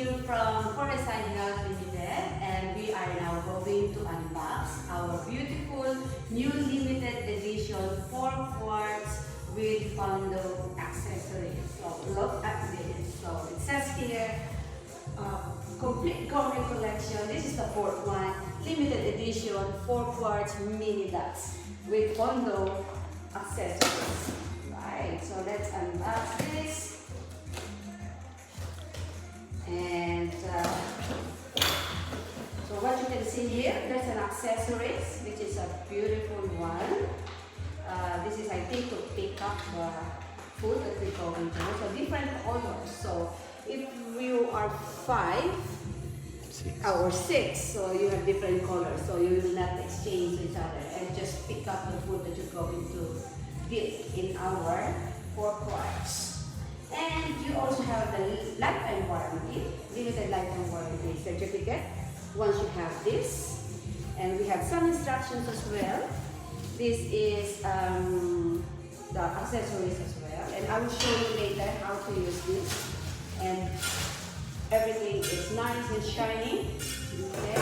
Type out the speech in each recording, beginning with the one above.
here from Forest Health Limited, and we are now going to unbox our beautiful new limited edition 4 quarts with Fondue Accessories. So look at this. So it says here, complete gourmet collection. This is the fourth one, limited edition 4 quarts mini ducks with Fondue Accessories. Right. So let's unbox this. And so what you can see here, there's an accessories, which is a beautiful one. This is, I think, to pick up the food that we go into. So different colors. So if you are 5 or 6, so you have different colors. So you will not exchange each other and just pick up the food that you're going to dip in our 4 quarts. And you also have the lifetime warranty, limited lifetime warranty certificate once you have this. And we have some instructions as well. This is the accessories as well. And I will show you later how to use this. And everything is nice and shiny. Okay.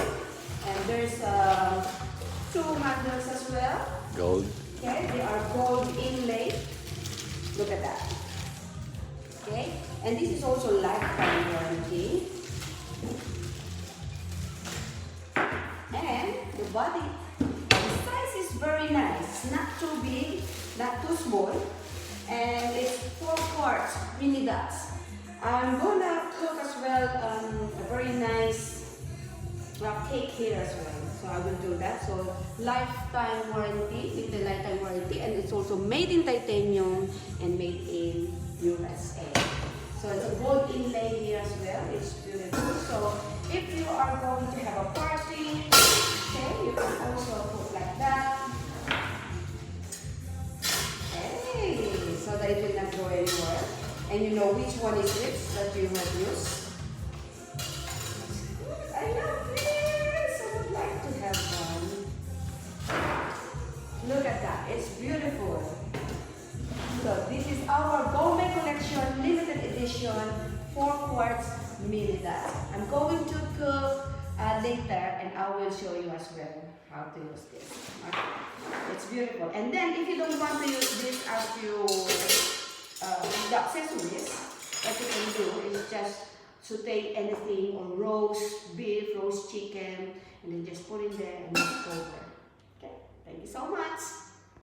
And there's 2 handles as well. Gold. Okay, they are gold inlaid. Look at that. Okay, and this is also lifetime warranty. And the body, the size is very nice. It's not too big, not too small, and it's 4 quarts mini ducks. I'm gonna cook as well a very nice cake here as well. So I will do that. So lifetime warranty, with the lifetime warranty, and it's also made in titanium and made in USA. So it's a gold inlay here as well. It's beautiful. So if you are going to have a party, okay, you can also put like that. Hey, so that it will not go anywhere. And you know which one is which that you have used. I love this. I would like to have one. Look at that. It's beautiful. So this is our gourmet collection limited edition 4 quarts mini ducks. I'm going to cook later, and I will show you as well how to use this. Okay. It's beautiful. And then if you don't want to use this as your the accessories, what you can do is just saute anything, or roast beef, roast chicken, and then just put in there and mix over. Okay. Thank you so much.